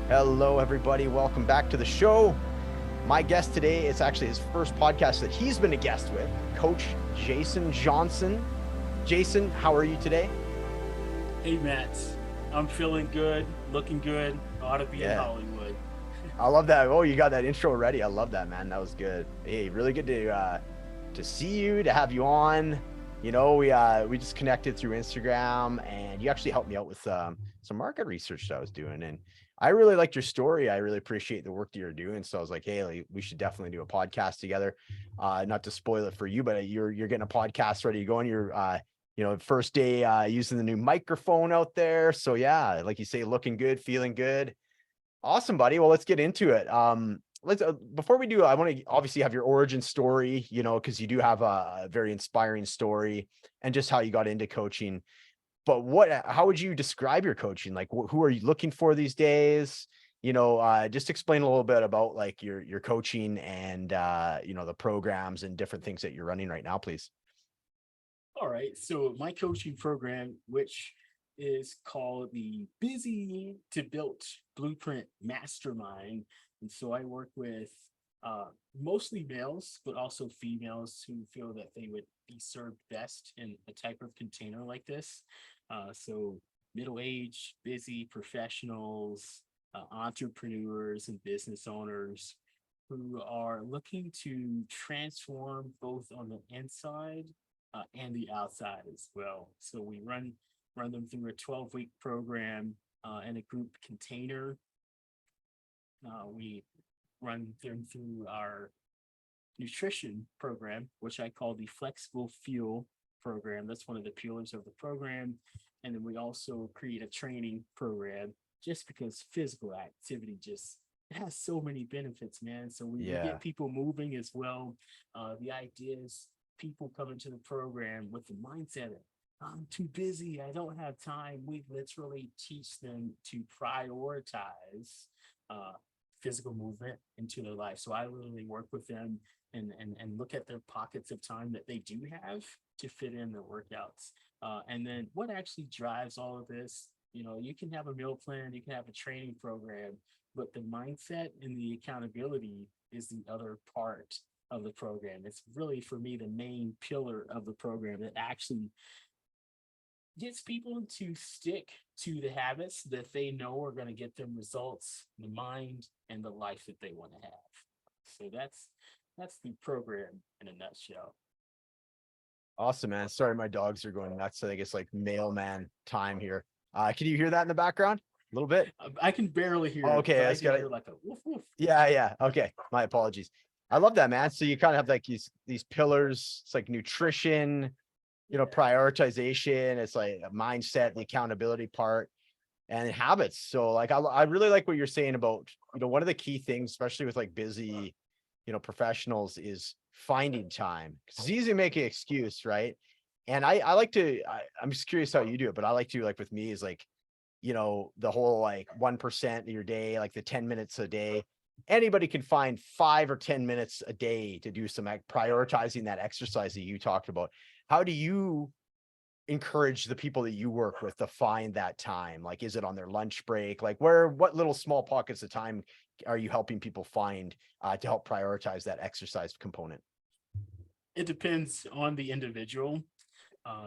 Hello, everybody. Welcome back to the show. My guest today, it's actually his first podcast that he's been a guest with, Coach Jason Johnson. Jason, how are you today? Hey, Matt. I'm feeling good, looking good. Ought to be in Yeah, Hollywood. I love that. Oh, you got that intro ready. I love that, man. That was good. Hey, really good to see you, to have you on. We just connected through Instagram, and you actually helped me out with some market research that I was doing, and I really liked your story. I really appreciate the work that you're doing. So I was like, hey, like, we should definitely do a podcast together. Not to spoil it for you, but you're getting a podcast ready to go on your first day using the new microphone out there. So yeah, like you say, looking good, feeling good. Awesome, buddy. Well, let's get into it. Let's before we do, I want to obviously have your origin story, because you do have a very inspiring story and just how you got into coaching. But how would you describe your coaching? Like, who are you looking for these days? Just explain a little bit about like your coaching and the programs and different things that you're running right now, please. All right. So, my coaching program, which is called the Busy to Built Blueprint Mastermind. And so, I work with mostly males, but also females who feel that they would be served best in a type of container like this. So, middle age, busy professionals, entrepreneurs, and business owners who are looking to transform both on the inside and the outside as well. So we run them through a 12-week program in a group container. We run them through our nutrition program, which I call the flexible fuel program. That's one of the pillars of the program. And then we also create a training program just because physical activity just it has so many benefits, man. So we Yeah. get people moving as well. The idea is people come into the program with the mindset of, I'm too busy, I don't have time. We literally teach them to prioritize uh, physical movement into their life. So I literally work with them and look at their pockets of time that they do have to fit in their workouts. And then what actually drives all of this? You can have a meal plan, you can have a training program, but the mindset and the accountability is the other part of the program. It's really, for me, the main pillar of the program that actually gets people to stick to the habits that they know are going to get them results, the mind, and the life that they want to have. So that's the program in a nutshell. Awesome, man. Sorry, my dogs are going nuts. I think it's like mailman time here. Can you hear that in the background? A little bit? I can barely hear Oh, it, okay, but I that's do got hear like a woof woof. Yeah, yeah. Okay. My apologies. I love that, man. So you kind of have like these pillars. It's like nutrition, Yeah. prioritization. It's like a mindset, the accountability part, and habits. So like I really like what you're saying about, one of the key things, especially with like busy, professionals, is finding time. 'Cause it's easy to make an excuse, right? And I like to I'm just curious how you do it, but I like to, like, with me, is like, the whole like 1% of your day, like the 10 minutes a day. Anybody can find 5 or 10 minutes a day to do some prioritizing that exercise that you talked about. How do you encourage the people that you work with to find that time? Like, is it on their lunch break? Like, what little small pockets of time are you helping people find to help prioritize that exercise component? It depends on the individual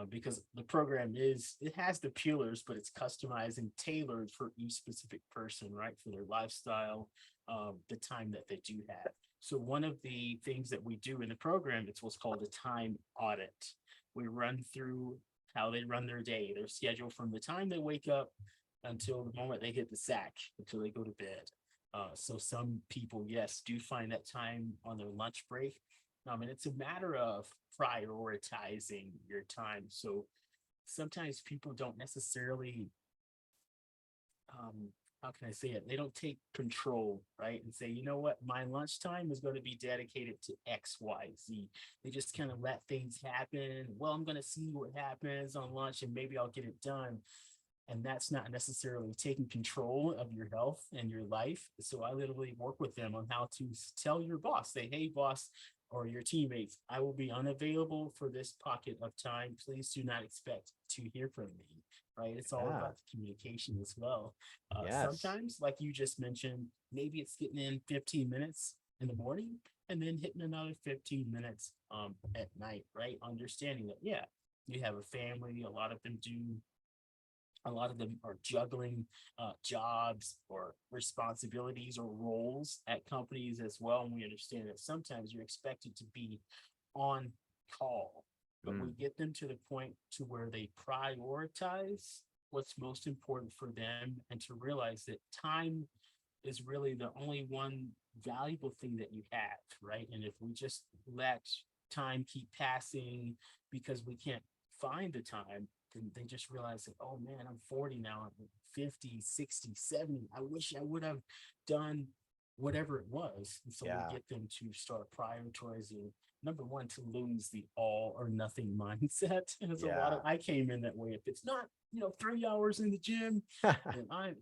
because the program it has the pillars, but it's customized and tailored for each specific person, right? For their lifestyle, the time that they do have. So one of the things that we do in the program, it's what's called a time audit. We run through how they run their day, their schedule from the time they wake up until the moment they hit the sack, until they go to bed. So some people, yes, do find that time on their lunch break. And it's a matter of prioritizing your time. So sometimes people don't necessarily, um, how can I say it? They don't take control, right? And say, you know what, my lunchtime is going to be dedicated to X, Y, Z. They just kind of let things happen. Well, I'm going to see what happens on lunch and maybe I'll get it done. And that's not necessarily taking control of your health and your life. So I literally work with them on how to tell your boss, say, hey, boss, or your teammates, I will be unavailable for this pocket of time. Please do not expect to hear from me. right? It's all Yeah. about the communication as well. Yes. Sometimes, like you just mentioned, maybe it's getting in 15 minutes in the morning and then hitting another 15 minutes at night, right? Understanding that, yeah, you have a family, a lot of them are juggling jobs or responsibilities or roles at companies as well. And we understand that sometimes you're expected to be on call, but we Mm. get them to the point to where they prioritize what's most important for them and to realize that time is really the only one valuable thing that you have, right? And if we just let time keep passing because we can't find the time, then they just realize that, oh man, I'm 40 now, I'm 50, 60, 70. I wish I would have done whatever it was. And so we Yeah. get them to start prioritizing, number one, to lose the all or nothing mindset. And there's a lot of, Yeah. I came in that way. If it's not, 3 hours in the gym, and I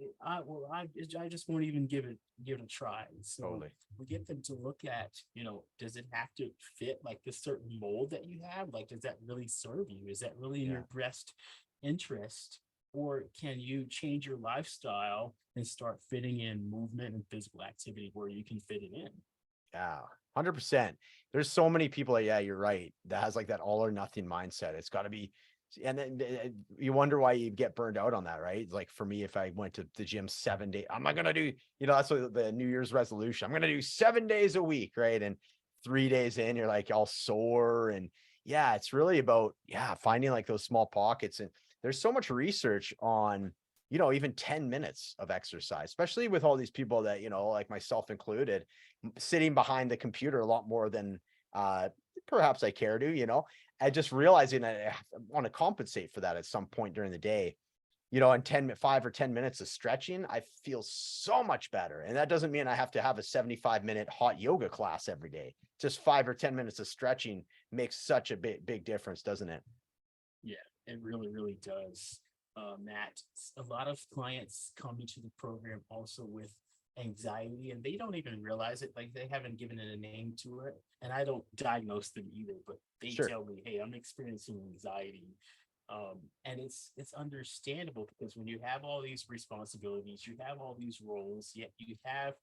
just won't even give it a try. So Totally. we get them to look at, does it have to fit like the certain mold that you have? Like, does that really serve you? Is that really in Yeah. your best interest? Or can you change your lifestyle and start fitting in movement and physical activity where you can fit it in? Yeah, 100%. There's so many people that, yeah, you're right, that has like that all or nothing mindset. It's got to be, and then you wonder why you get burned out on that, right? Like for me, if I went to the gym 7 days, I'm not gonna do, that's what the New Year's resolution. I'm gonna do 7 days a week, right? And 3 days in, you're like all sore, and yeah, it's really about finding like those small pockets. And there's so much research on, even 10 minutes of exercise, especially with all these people that, like myself included, sitting behind the computer a lot more than uh, perhaps I care to, and just realizing that I want to compensate for that at some point during the day, in 5 or 10 minutes of stretching, I feel so much better. And that doesn't mean I have to have a 75-minute hot yoga class every day. Just 5 or 10 minutes of stretching makes such a big difference, doesn't it? Yeah, it really, really does. Matt, a lot of clients come into the program also with anxiety and they don't even realize it. Like they haven't given it a name to it. And I don't diagnose them either, but they Sure. tell me, hey, I'm experiencing anxiety. And it's understandable because when you have all these responsibilities, you have all these roles, yet you have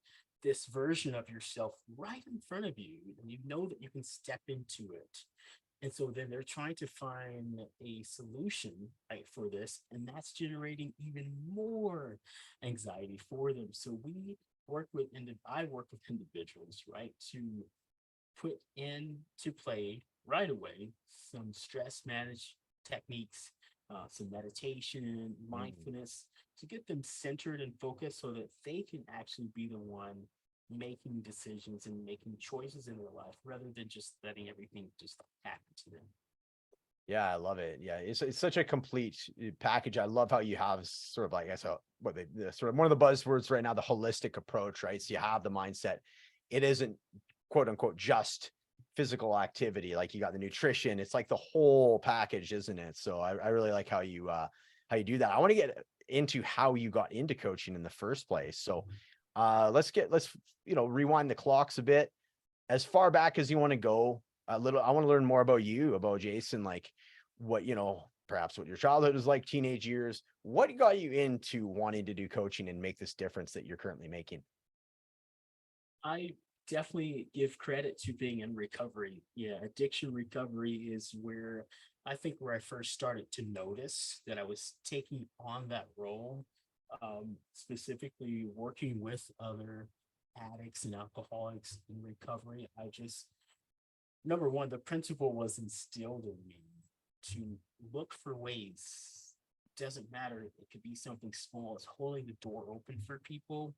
this version of yourself right in front of you, and you know that you can step into it. And so then they're trying to find a solution, right, for this, and that's generating even more anxiety for them. So I work with individuals, right, to put into play right away some stress manage techniques, some meditation, Mm. mindfulness to get them centered and focused so that they can actually be the one making decisions and making choices in their life rather than just letting everything just happen to them. Yeah, I love it. Yeah, it's such a complete package. I love how you have sort of like, I saw what sort of one of the buzzwords right now, the holistic approach, right? So you have the mindset. It isn't quote unquote just physical activity. Like you got the nutrition. It's like the whole package, isn't it? So I really like how you do that. I want to get into how you got into coaching in the first place. So let's rewind the clocks a bit, as far back as you want to go. A little, I want to learn more about you, about Jason, like what, perhaps what your childhood was like, teenage years. What got you into wanting to do coaching and make this difference that you're currently making? I definitely give credit to being in recovery. Yeah, addiction recovery is where I first started to notice that I was taking on that role, specifically working with other addicts and alcoholics in recovery. I just, number one, the principle was instilled in me to look for ways. Doesn't matter. It could be something small as holding the door open for people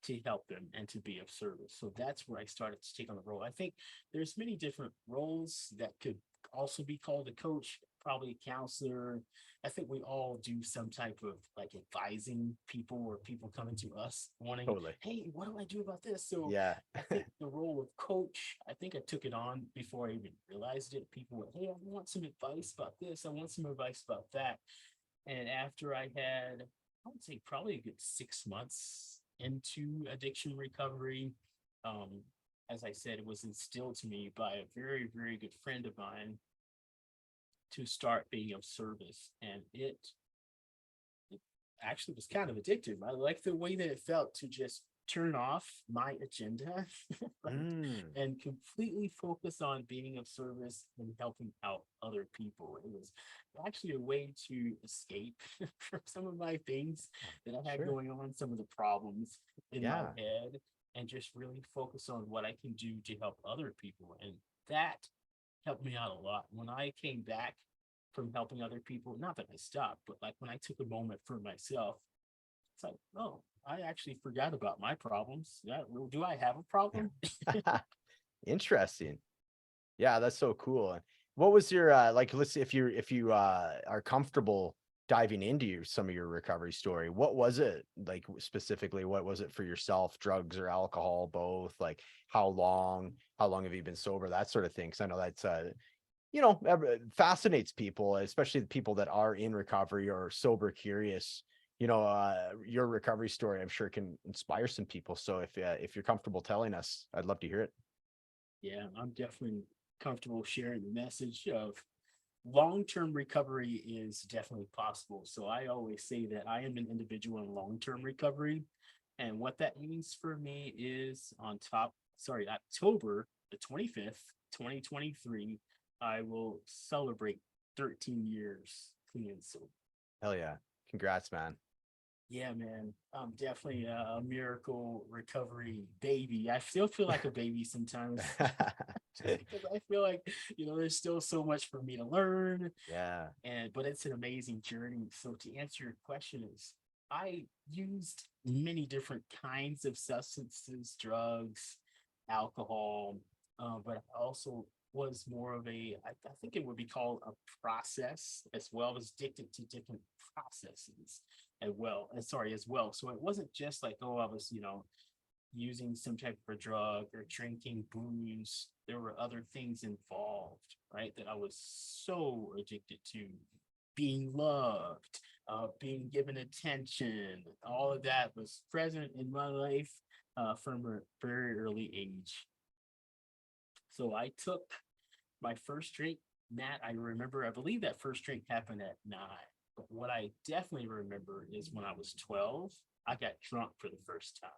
to help them and to be of service. So that's where I started to take on the role. I think there's many different roles that could also be called a coach, probably a counselor. I think we all do some type of like advising people or people coming to us wanting, Totally. hey, what do I do about this? So Yeah. I think the role of coach, I think I took it on before I even realized it. People were, hey, I want some advice about this. I want some advice about that. And after I had, I would say probably a good 6 months into addiction recovery, um, as I said, it was instilled to me by a very, very good friend of mine to start being of service. And it actually was kind of addictive. I liked the way that it felt to just turn off my agenda, right, Mm, and completely focus on being of service and helping out other people. It was actually a way to escape from some of my things that I had sure. going on, some of the problems in my Yeah. head, and just really focus on what I can do to help other people. And that helped me out a lot. When I came back from helping other people, not that I stopped, but like when I took a moment for myself, it's like, oh, I actually forgot about my problems. Yeah, well, do I have a problem? Interesting. Yeah, that's so cool. And what was your like let's say if you are comfortable diving into some of your recovery story, what was it like specifically? What was it for yourself? Drugs or alcohol, both? Like how long have you been sober? That sort of thing. Cause I know that's fascinates people, especially the people that are in recovery or sober curious. Your recovery story, I'm sure, can inspire some people. So if you're comfortable telling us, I'd love to hear it. Yeah, I'm definitely comfortable sharing the message of long-term recovery is definitely possible. So I always say that I am an individual in long-term recovery. And what that means for me is October the 25th, 2023, I will celebrate 13 years clean and sober. Hell yeah. Congrats, man. Yeah, man. I'm definitely a miracle recovery baby. I still feel like a baby sometimes just because I feel like, there's still so much for me to learn, Yeah. but it's an amazing journey. So to answer your question is I used many different kinds of substances, drugs, alcohol, but I also was more of I think it would be called a process as well. I was addicted to different processes as well. So it wasn't just like, oh, I was, using some type of a drug or drinking booze. There were other things involved, right? That I was so addicted to being loved, being given attention. All of that was present in my life from a very early age. So I took my first drink, Matt. I remember, I believe that first drink happened at 9. But what I definitely remember is when I was 12, I got drunk for the first time.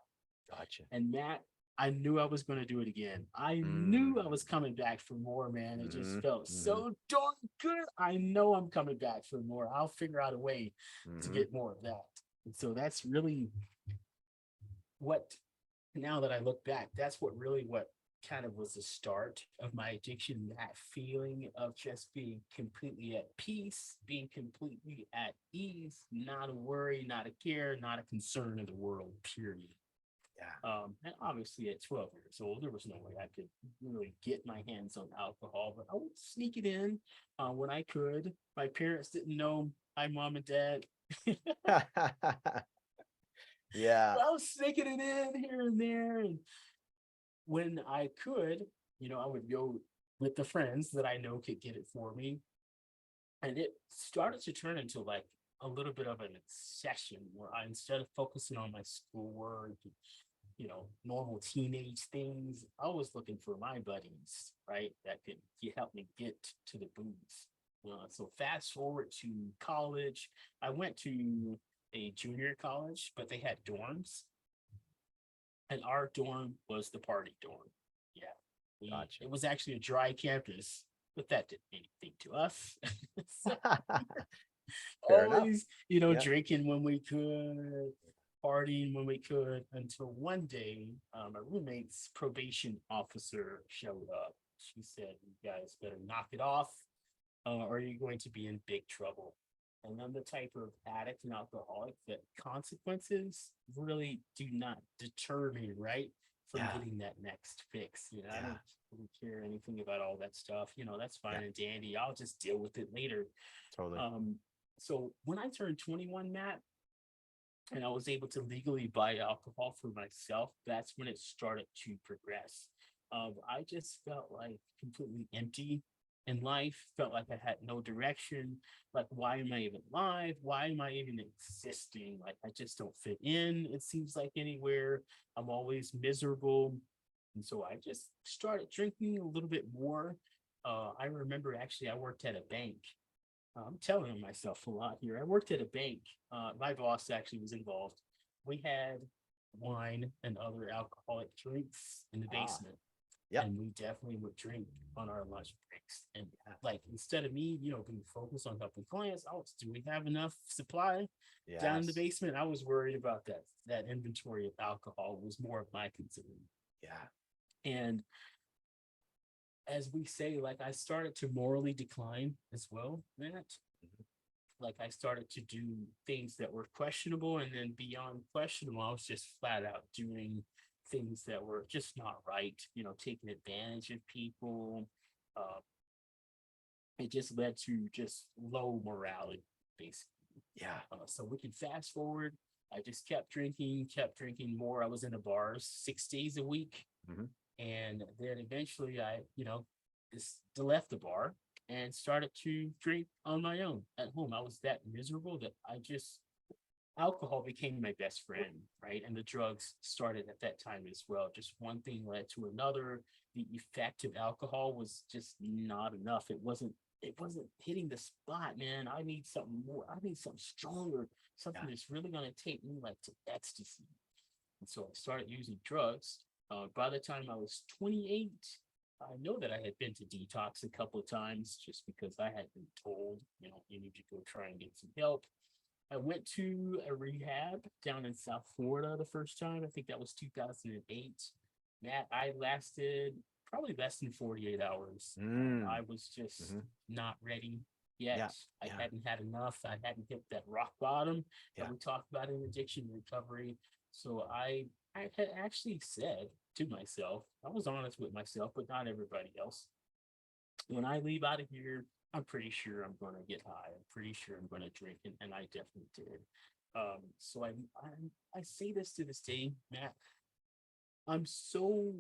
Gotcha. And Matt, I knew I was going to do it again. I knew I Mm, was coming back for more, man. It just mm-hmm, felt mm-hmm, so darn good. I know I'm coming back for more. I'll figure out a way to mm-hmm. get more of that. And so that's really what, now that I look back, that's what kind of was the start of my addiction. That feeling of just being completely at peace, being completely at ease, not a worry, not a care, not a concern in the world, period. Yeah. And obviously at 12 years old, there was no way I could really get my hands on alcohol, but I would sneak it in when I could. My parents didn't know. Hi, mom and dad. Yeah. But I was sneaking it in here and there. And when I could, I would go with the friends that I know could get it for me. And it started to turn into like a little bit of an obsession where I, instead of focusing on my schoolwork, normal teenage things, I was looking for my buddies, right? That could help me get to the booze. So fast forward to college, I went to a junior college, but they had dorms, and our dorm was the party dorm. Yeah, Gotcha. it was actually a dry campus, but that didn't mean anything to us. So Fair enough. always, Yeah. drinking when we could, partying when we could, until one day, my roommate's probation officer showed up. She said, "You guys better knock it off, or you're going to be in big trouble." And I'm the type of addict and alcoholic that consequences really do not deter me, right, from Yeah. getting that next fix. I Yeah. don't really care anything about all that stuff. That's Yeah. fine and dandy. I'll just deal with it later. Totally. Um, so when I turned 21, Matt, and I was able to legally buy alcohol for myself, that's when it started to progress. I just felt like completely empty in life, felt like I had no direction. Like, why am I even alive? Why am I even existing? Like, I just don't fit in, it seems like, anywhere. I'm always miserable. And so I just started drinking a little bit more. I remember actually I worked at a bank I'm telling myself a lot here. I worked at a bank. My boss actually was involved. We had wine and other alcoholic drinks in the Ah, basement, yep. and we definitely would drink on our lunch breaks. And Yeah. like instead of me, being focused on helping clients, do we have enough supply down in the Yes. basement? I was worried about that. That inventory of alcohol was more of my concern. Yeah. And as we say, like I started to morally decline as well, Matt. Mhm. Like I started to do things that were questionable, and then beyond questionable, I was just flat out doing things that were just not right, taking advantage of people. Uh, it just led to just low morality, basically. Yeah. So we can fast forward. I just kept drinking more. I was in the bars 6 days a week. Hmm. And then eventually I, just left the bar and started to drink on my own at home. I was that miserable that alcohol became my best friend, right? And the drugs started at that time as well. Just one thing led to another. The effect of alcohol was just not enough. It wasn't hitting the spot, man. I need something more. I need something stronger, Yeah. something that's really gonna take me like to ecstasy. And so I started using drugs. By the time I was 28, I know that I had been to detox a couple of times just because I had been told, you need to go try and get some help. I went to a rehab down in South Florida the first time. I think that was 2008. That I lasted probably less than 48 hours. Mm. I was just Hmm. not ready yet. Yeah. I Yeah. hadn't had enough. I hadn't hit that rock bottom that Yeah. we talked about in addiction recovery. So I had actually said to myself, I was honest with myself, but not everybody else. When I leave out of here, I'm pretty sure I'm going to get high. I'm pretty sure I'm going to drink, and I definitely did. So I say this to this day, Matt. I'm so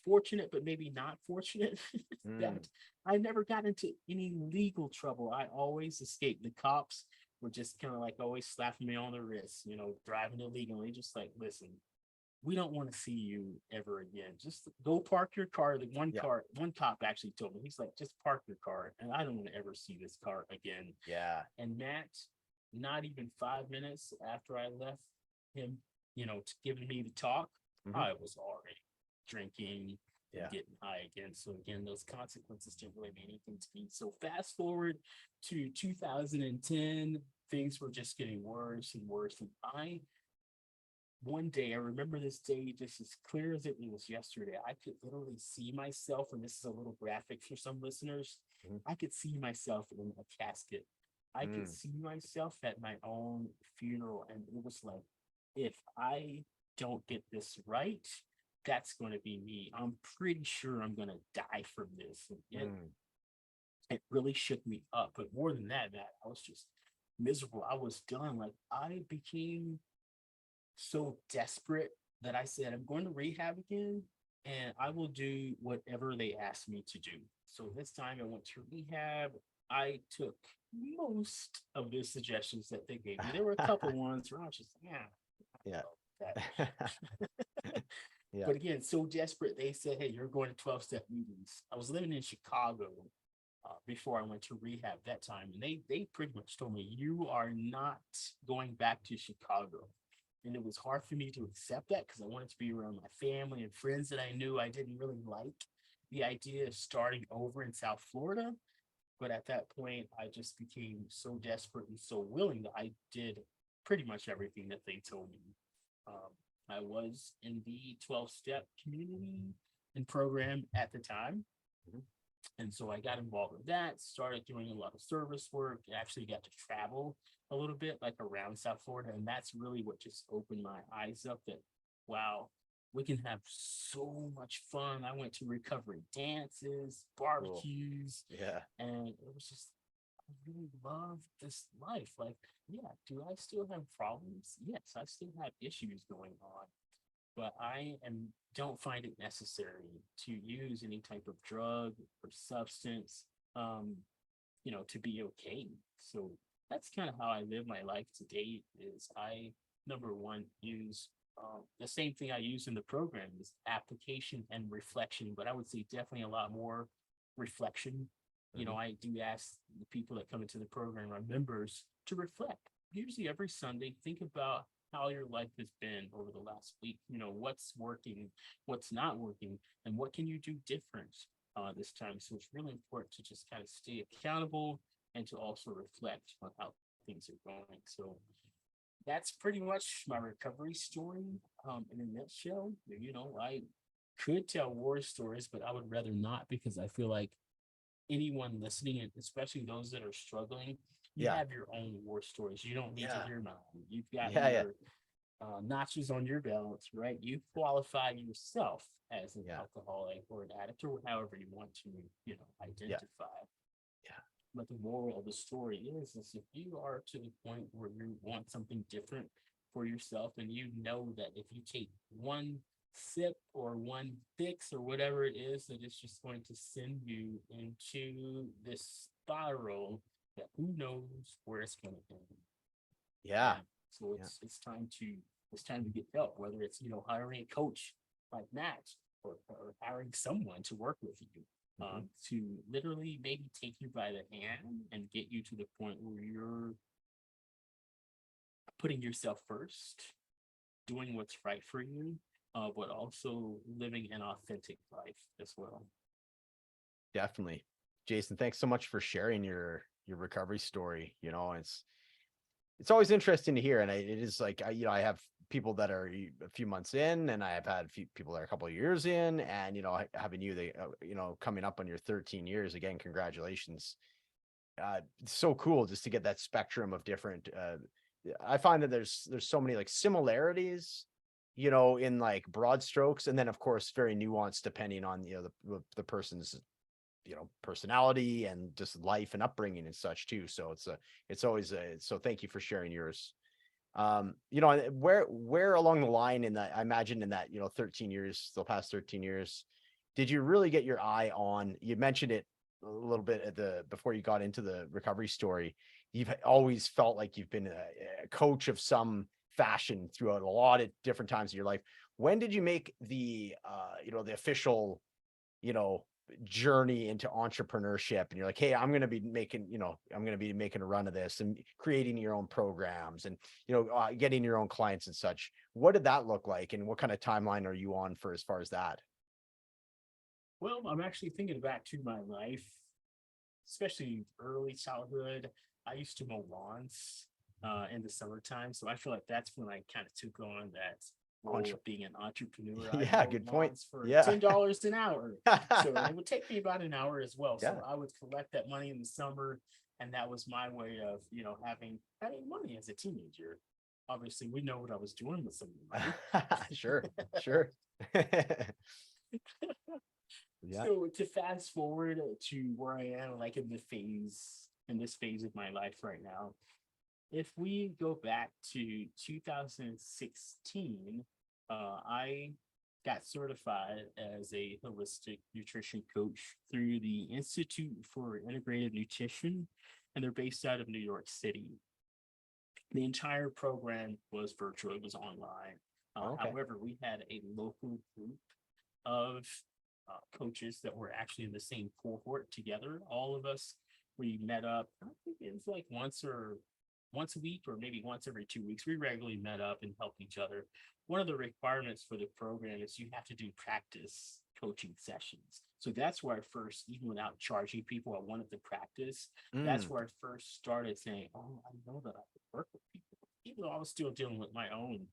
fortunate, but maybe not fortunate Mm. that I never got into any legal trouble. I always escaped. The cops were just kind of like always slapping me on the wrist, driving illegally, just like, listen, we don't want to see you ever again. Just go park your car. The Yeah. one cop actually told me, he's like, just park your car. And I don't want to ever see this car again. Yeah. And Matt, not even 5 minutes after I left him, giving me the talk, Hmm. I was already drinking and Yeah. getting high again. So again, those consequences didn't really mean anything to me. So fast forward to 2010, things were just getting worse and worse. And one day, I remember this day just as clear as it was yesterday. I could literally see myself, and this is a little graphic for some listeners. Hmm. I could see myself in a casket. I could Mm. see myself at my own funeral, and it was like, if I don't get this right, that's going to be me. I'm pretty sure I'm going to die from this. And Mm. it really shook me up. But more than that, I was just miserable. I was done. Like I became so desperate that I said, I'm going to rehab again and I will do whatever they ask me to do. So this time I went to rehab. I took most of the suggestions that they gave me. There were a couple ones where I was just, yeah, I Yeah. don't know that. Yeah. But again, so desperate, they said, hey, you're going to 12-step meetings. I was living in Chicago before I went to rehab that time. And they pretty much told me, you are not going back to Chicago. And it was hard for me to accept that because I wanted to be around my family and friends that I knew. I didn't really like the idea of starting over in South Florida. But at that point, I just became so desperate and so willing that I did pretty much everything that they told me. Um, I was in the 12-step community and program at the time. Mhm. And so I got involved with that, started doing a lot of service work, actually got to travel a little bit like around South Florida. And that's really what just opened my eyes up that, wow, we can have so much fun. I went to recovery dances, Cool. barbecues, Yeah. and it was just, I really love this life. Like, yeah, do I still have problems? Yes, I still have issues going on, but I am don't find it necessary to use any type of drug or substance, um, to be okay. So that's kind of how I live my life to date. Is I number one use the same thing I use in the program is application and reflection, but I would say definitely a lot more reflection I do ask the people that come into the program, our members, to reflect. Usually every Sunday, think about how your life has been over the last week. What's working, what's not working, and what can you do different this time. So it's really important to just kind of stay accountable and to also reflect on how things are going. So that's pretty much my recovery story in a nutshell. I could tell war stories, but I would rather not because I feel like anyone listening, and especially those that are struggling, you Yeah. have your own war stories. You don't need to Yeah. hear mine. You've got Yeah. Yeah. your notches on your belt, right? You qualify yourself as an Yeah. alcoholic or an addict or however you want to, Yeah. identify. Yeah. But the moral of the story is if you are to the point where you want something different for yourself, and you know that if you take one sip or one fix or whatever it is, that it's just going to send you into this spiral that who knows where it's going to end. Yeah. And so Yeah. it's time to get help, whether it's hiring a coach like Matt, or hiring someone to work with you, Mhm. to literally maybe take you by the hand and get you to the point where you're putting yourself first, doing what's right for you, but also living an authentic life as well. Definitely. Jason, thanks so much for sharing your recovery story. It's always interesting to hear, and it is like I have people that are a few months in, and I have had a few people that are a couple of years in, and having you, coming up on your 13 years again. Congratulations. It's so cool just to get that spectrum of different. I find that there's so many like similarities, in like broad strokes, and then of course very nuanced depending on the person's personality and just life and upbringing and such too. So it's always so thank you for sharing yours. Where along the line in that, I imagine in that 13 years, the past 13 years, did you really get your eye on, you mentioned it a little bit before you got into the recovery story, you've always felt like you've been a coach of some fashion throughout a lot of different times in your life. When did you make the official you know, journey into entrepreneurship, and you're like, hey, I'm going to be making a run of this and creating your own programs and, getting your own clients and such. What did that look like? And what kind of timeline are you on for as far as that? Well, I'm actually thinking back to my life, especially early childhood. I used to mow lawns in the summertime. So I feel like that's when I kind of took on that role Entre- of being an entrepreneur. I yeah, mowed good point. lawns for Yeah. $10 an hour. So it would take me about an hour as well. Yeah. So I would collect that money in the summer. And that was my way of, having money as a teenager. Obviously, we know what I was doing with some of the money. Sure. Sure. Yeah. So to fast forward to where I am, like in this phase of my life right now, if we go back to 2016, I got certified as a holistic nutrition coach through the Institute for Integrative Nutrition, and they're based out of New York City. The entire program was virtual, it was online. Okay. However, we had a local group of coaches that were actually in the same cohort together. All of us, we met up. I think it was like once a week, or maybe once every 2 weeks. We regularly met up and helped each other. One of the requirements for the program is you have to do practice coaching sessions. So that's where I first, even without charging people, I wanted to practice. That's Mm. where I first started saying, "Oh, I know that I could work with people," even though I was still dealing with my own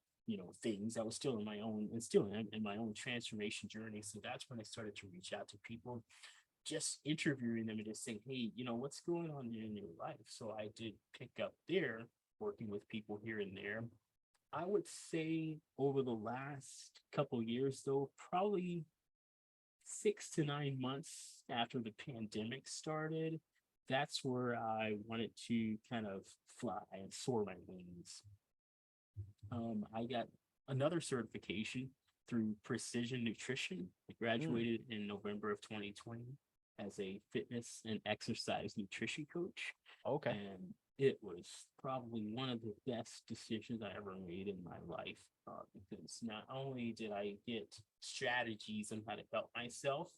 things. I was still in my own and still in my own transformation journey. So that's when I started to reach out to people, just interviewing them and just saying, hey, what's going on in your life? So I did pick up there, working with people here and there. I would say over the last couple years, though, probably 6 to 9 months after the pandemic started, that's where I wanted to kind of fly and soar my wings. I got another certification through Precision Nutrition. I Mm. graduated in November of 2020 as a fitness and exercise nutrition coach. Okay. And it was probably one of the best decisions I ever made in my life, because not only did I get strategies on how to help myself,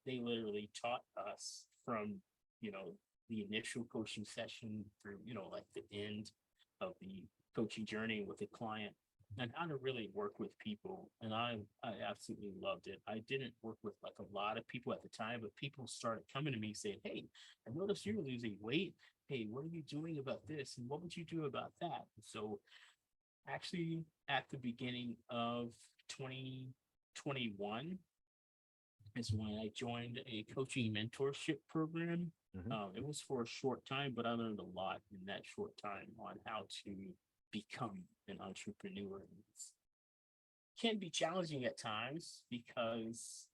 they literally taught us from, you know, the initial coaching session through, you know, like the end of the coaching journey with a client, and how to really work with people. And I absolutely loved it. I didn't work with like a lot of people at the time, but people started coming to me saying, "Hey, I noticed you're losing weight. Hey, what are you doing about this? And what would you do about that?" So actually at the beginning of 2021 is when I joined a coaching mentorship program. Mhm. It was for a short time, but I learned a lot in that short time on how to become an entrepreneur. It can be challenging at times because,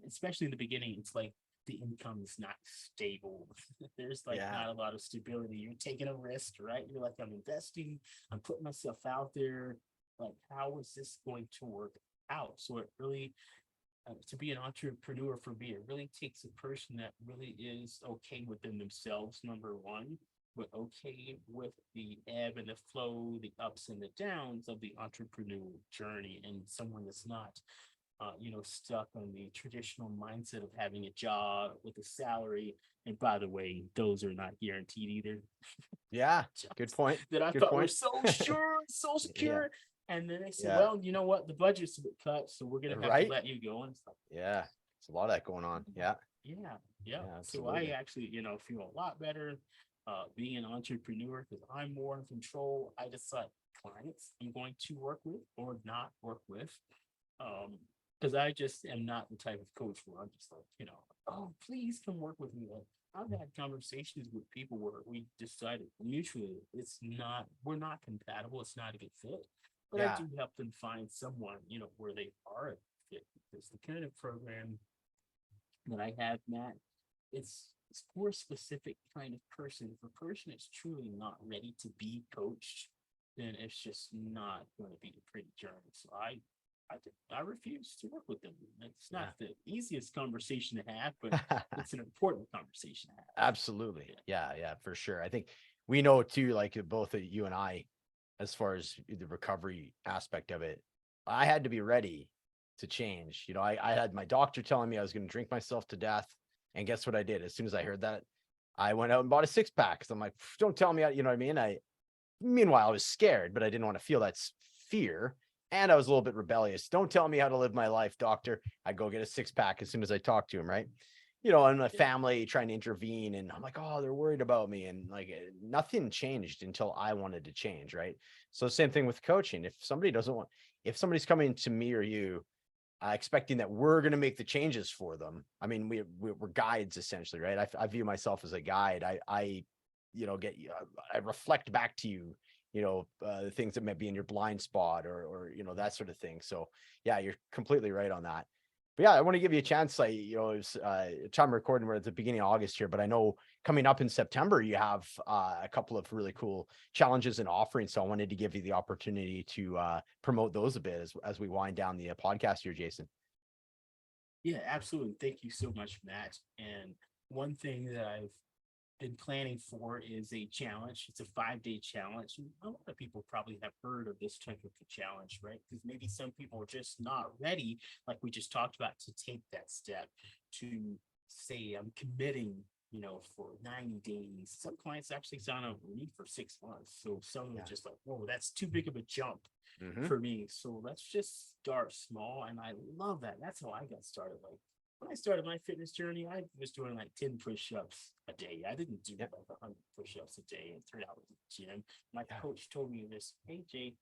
especially in the beginning, it's like the income is not stable. There's like Yeah. not a lot of stability. You're taking a risk, right? You're like, I'm investing, I'm putting myself out there. Like, how is this going to work out? So it really, to be an entrepreneur for me, it really takes a person that really is okay within themselves, number one, but okay with the ebb and the flow, the ups and the downs of the entrepreneurial journey, and someone that's not, stuck on the traditional mindset of having a job with a salary. And by the way, those are not guaranteed either. Yeah. Good Jobs point. that I Good thought were point. so sure, so Yeah. secure. And then they said, Yeah. well, you know what? The budget's a bit cut, so we're gonna have to Right. let you go. And it's like, Yeah. It's a lot of that going on. Yeah. yeah, yeah. Yeah. So I Absolutely. actually, feel a lot better being an entrepreneur because I'm more in control. I decide clients I'm going to work with or not work with. Because I just am not the type of coach where I'm just like, oh, please come work with me. Like, I've had conversations with people where we decided mutually we're not compatible, it's not a good fit. But I Yeah. do help them find someone, where they are a fit. Because the kind of program that I have, Matt, it's for a specific kind of person. If a person is truly not ready to be coached, then it's just not going to be a pretty journey. So I refuse to work with them. It's not the easiest conversation to have, but Yeah. it's an important conversation to have. Absolutely. Yeah, yeah, for sure. I think we know too, like both you and I, as far as the recovery aspect of it, I had to be ready to change. I had my doctor telling me I was going to drink myself to death. And guess what I did? As soon as I heard that, I went out and bought a six pack. Cause I'm like, don't tell me, you know what I mean? Meanwhile, I was scared, but I didn't want to feel that fear. And I was a little bit rebellious. Don't tell me how to live my life, doctor. I go get a six pack as soon as I talk to him, right? And my family trying to intervene. And I'm like, oh, they're worried about me. And like nothing changed until I wanted to change, right? So same thing with coaching. If somebody's coming to me or you, expecting that we're going to make the changes for them. I mean, we're guides essentially, right? I view myself as a guide. I reflect back to you, the things that might be in your blind spot or that sort of thing. So yeah, you're completely right on that. But yeah, I want to give you a chance. It was time recording. We're at the beginning of August here, but I know coming up in September, you have a couple of really cool challenges and offerings. So I wanted to give you the opportunity to promote those a bit as we wind down the podcast here, Jason. Yeah, absolutely. Thank you so much, Matt. And one thing that I've been planning for is a challenge. It's a 5-day challenge. And a lot of people probably have heard of this type of a challenge, right? Because maybe some people are just not ready, like we just talked about, to take that step to say, I'm committing, for 90 days. Some clients actually sign up with me for 6 months. So some are Yeah. just like, whoa, that's too big of a jump Mm-hmm. for me. So let's just start small. And I love that. That's how I got started. Like, when I started my fitness journey, I was doing like 10 push-ups a day. I didn't do Yep. like 100 push-ups a day and 3 hours in the gym. My Yeah. coach told me this, hey Jay,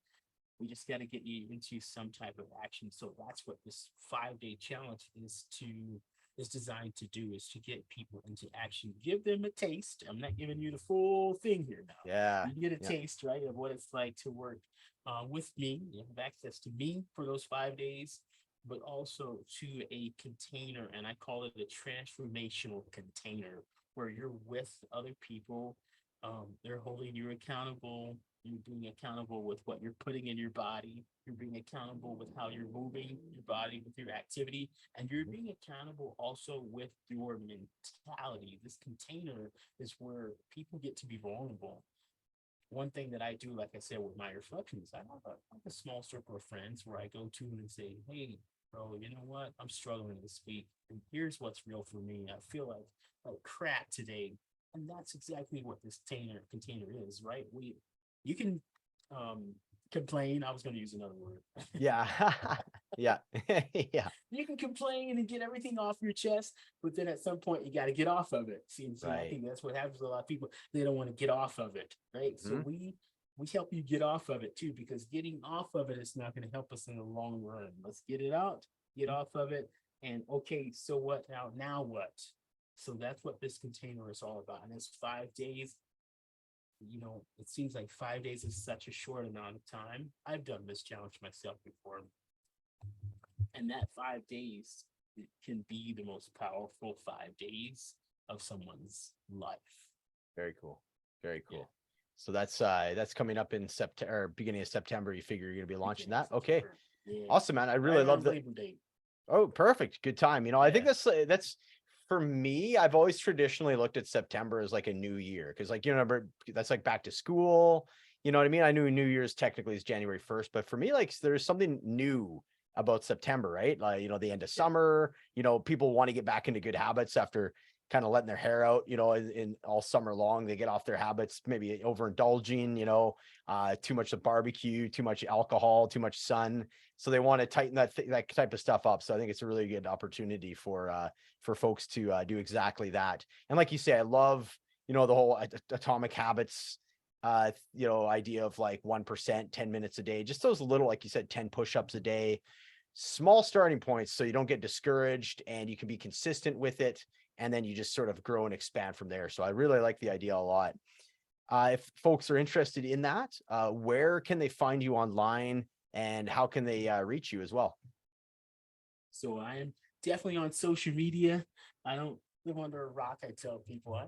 we just got to get you into some type of action. So that's what this 5-day challenge is designed to do, is to get people into action. Give them a taste. I'm not giving you the full thing here now. Yeah. You get a Yeah. taste, right, of what it's like to work with me. You have access to me for those 5 days, but also to a container. And I call it a transformational container where you're with other people. They're holding you accountable. You're being accountable with what you're putting in your body. You're being accountable with how you're moving your body with your activity. And you're being accountable also with your mentality. This container is where people get to be vulnerable. One thing that I do, like I said, with my reflections, I have a small circle of friends where I go to and say, hey, bro, you know what? I'm struggling this week. And here's what's real for me. I feel like crap today. And that's exactly what this container is, right? You can um complain. I was gonna use another word. Yeah. Yeah. Yeah. You can complain and get everything off your chest, but then at some point you got to get off of it. See, I Right. think that's what happens with a lot of people. They don't want to get off of it, right? So Hmm. we help you get off of it too, because getting off of it is not going to help us in the long run. Let's get it out, get off of it, and okay, so what now? Now what? So that's what this container is all about, and it's 5 days. It seems like 5 days is such a short amount of time. I've done this challenge myself before, and that 5 days can be the most powerful 5 days of someone's life. Very cool. Very Yeah. cool. So that's coming up in September, beginning of September. You figure you're gonna be launching that? Okay. Yeah. Awesome, man. I Right really love around that. Labor Day. Oh, perfect. Good time. I think Yeah. that's for me. I've always traditionally looked at September as like a new year because, like, remember that's like back to school. You know what I mean? I knew New Year's technically is January 1st, but for me, like, there's something new about September, right? Like, the end of Yeah. summer. People want to get back into good habits after kind of letting their hair out, in all summer long. They get off their habits, maybe overindulging, too much of barbecue, too much alcohol, too much sun. So they want to tighten that type of stuff up. So I think it's a really good opportunity for folks to do exactly that. And like you say, I love the whole atomic habits idea of like 1%, 10 minutes a day, just those little, like you said, 10 push-ups a day, small starting points, so you don't get discouraged and you can be consistent with it, and then you just sort of grow and expand from there. So I really like the idea a lot. If folks are interested in that, where can they find you online, and how can they reach you as well? So I am definitely on social media. I don't live under a rock. I tell people I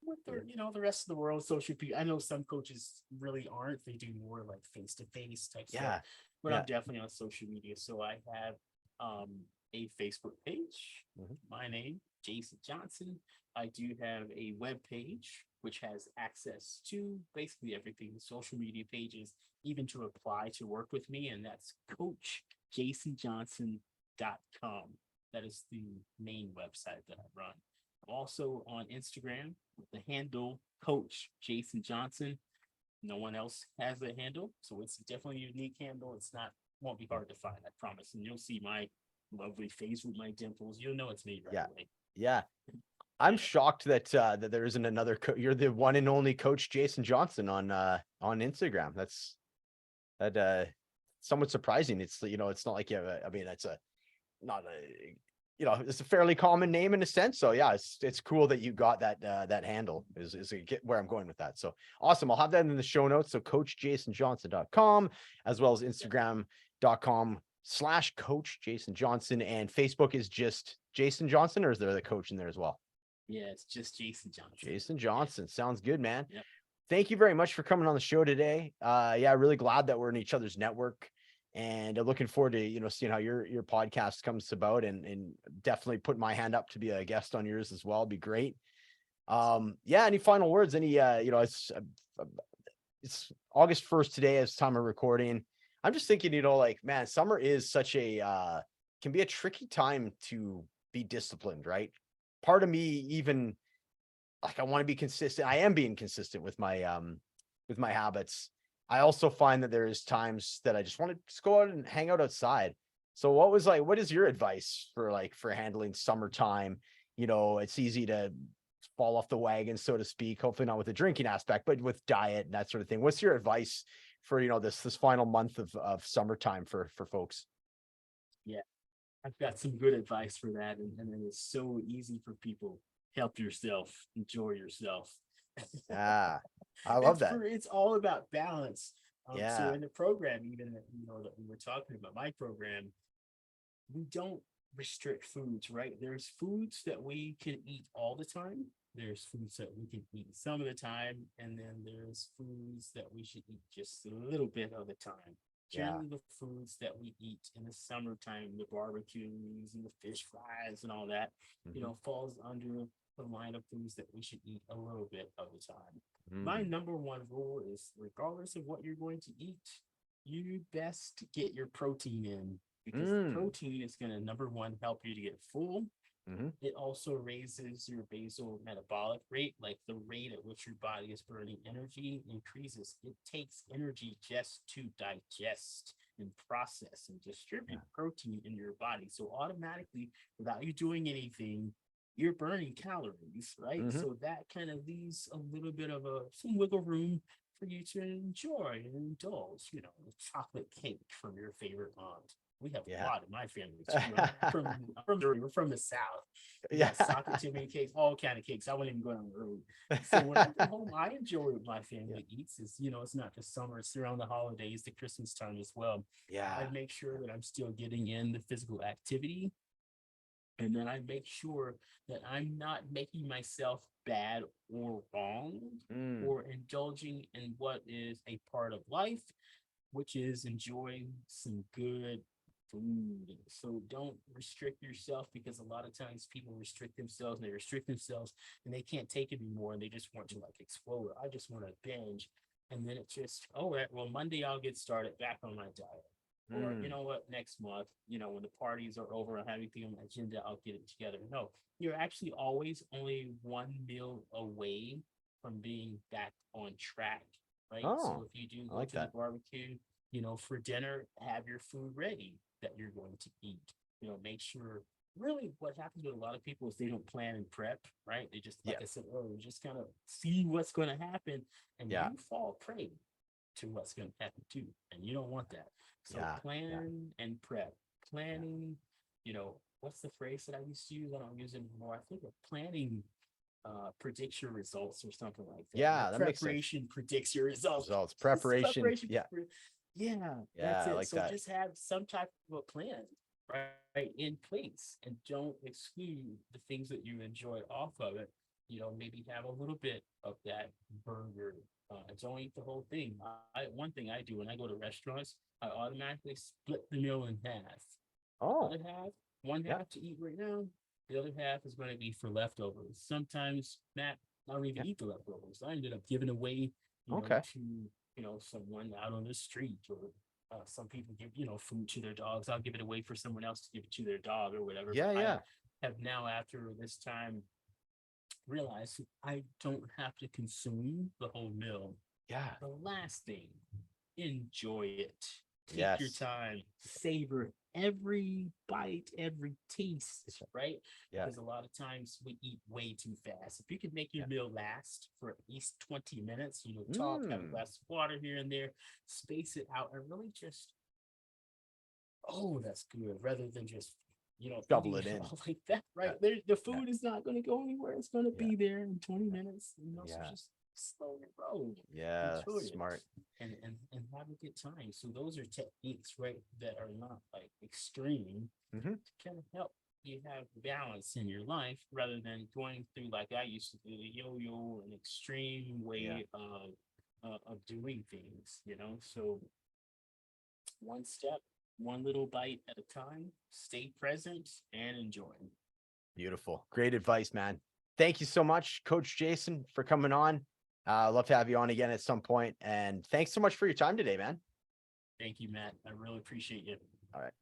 with the rest of the world social people. I know some coaches really aren't. They do more like face to face type stuff. Yeah. But Yeah. I'm definitely on social media. So I have um a Facebook page, Mhm. my name, Jason Johnson. I do have a web page which has access to basically everything, social media pages, even to apply to work with me, and that's coachjasonjohnson.com. That is the main website that I run. I'm also on Instagram with the handle Coach Jason Johnson. No one else has a handle, so it's definitely a unique handle. It's not won't be hard to find, I promise. And you'll see my lovely face with my dimples. You'll know it's me right Yeah. away. Yeah. I'm Yeah. shocked that there isn't another you're the one and only Coach Jason Johnson on Instagram. That somewhat surprising. It's not like you have I mean, it's a not a it's a fairly common name in a sense. So yeah, it's cool that you got that handle is where I'm going with that. So awesome. I'll have that in the show notes. So coachjasonjohnson.com, as well as instagram.com/coach Jason Johnson, and Facebook is just Jason Johnson, or is there the coach in there as well? Yeah, it's just Jason Johnson. Jason Johnson. Sounds good, man. Yep. Thank you very much for coming on the show today. Yeah, really glad that we're in each other's network, and looking forward to, seeing how your podcast comes about, and definitely put my hand up to be a guest on yours as well. It'd be great. Yeah. Any final words? It's August 1st today as time of recording. I'm just thinking, like, man, summer is such can be a tricky time to be disciplined, right? Part of me even, like, I want to be consistent. I am being consistent with my habits. I also find that there's times that I just want to just go out and hang out outside. So what is your advice for handling summertime? It's easy to fall off the wagon, so to speak, hopefully not with the drinking aspect, but with diet and that sort of thing. What's your advice for, this final month of summertime for folks? Yeah. I've got some good advice for that. And it's so easy for people. Help yourself, enjoy yourself. Ah, I love that. It's all about balance. So Yeah. in the program, even that we were talking about, my program, we don't restrict foods, right? There's foods that we can eat all the time. There's foods that we can eat some of the time, and then there's foods that we should eat just a little bit of the time. Yeah. Generally, the foods that we eat in the summertime, the barbecues and the fish fries and all that, Mhm. falls under the line of foods that we should eat a little bit of the time. My Mm. number one rule is, regardless of what you're going to eat, you best get your protein in because the protein is going to, number one, help you to get full. Mm-hmm. It also raises your basal metabolic rate, like the rate at which your body is burning energy increases. It takes energy just to digest and process and distribute protein in your body. So automatically, without you doing anything, you're burning calories, right? Mm-hmm. So that kind of leaves a little bit of some wiggle room for you to enjoy and indulge, a chocolate cake from your favorite aunt. We have a lot in my family too. We're from the South. We got chocolate chip cakes, all kind of cakes. I wouldn't even go down the road. So when I come home, I enjoy what my family eats. It's not just summer, it's around the holidays, the Christmas time as well. I make sure that I'm still getting in the physical activity. And then I make sure that I'm not making myself bad or wrong or indulging in what is a part of life, which is enjoying some good food. So don't restrict yourself, because a lot of times people restrict themselves and they can't take it anymore and they just want to like explode. I just want to binge. And then it's just, well, Monday I'll get started back on my diet. Or you know what, next month, when the parties are over and have anything on my agenda, I'll get it together. No, you're actually always only one meal away from being back on track, right? So if you do go to the barbecue, for dinner, have your food ready that you're going to eat. Make sure. Really, what happens with a lot of people is they don't plan and prep, right? They just, like I said earlier, just kind of see what's going to happen, and you fall prey to what's going to happen too, and you don't want that. So plan and prep. Planning, what's the phrase that I used to use? I don't use it anymore. I think of planning predicts your results or something like that. That makes sense. Preparation predicts your results. Preparation. That's it. Like so just have some type of a plan, right, in place, and don't exclude the things that you enjoy off of it. Maybe have a little bit of that burger. Don't eat the whole thing. One thing I do when I go to restaurants, I automatically split the meal in half. Other half, one half to eat right now. The other half is going to be for leftovers. Sometimes, Matt, I don't even eat the leftovers. I ended up giving away, to someone out on the street, or some people give food to their dogs. I'll give it away for someone else to give it to their dog or whatever. I have now, after this time, realize I don't have to consume the whole meal. The last thing, enjoy it. Take your time, savor every bite, every taste, right? Because a lot of times we eat way too fast. If you could make your meal last for at least 20 minutes, talk, have a glass of water here and there, space it out, and really just, that's good, rather than just double it in like that, right? The food is not going to go anywhere. It's going to be there in 20 minutes. So just slowly roll. Smart. And have a good time. So those are techniques, right, that are not like extreme to kind of help you have balance in your life, rather than going through, like I used to do, the yo-yo, an extreme way of doing things. So one step, one little bite at a time, stay present and enjoy. Beautiful. Great advice, man. Thank you so much, Coach Jason, for coming on. I'd love to have you on again at some point. And thanks so much for your time today, man. Thank you, Matt. I really appreciate you. All right.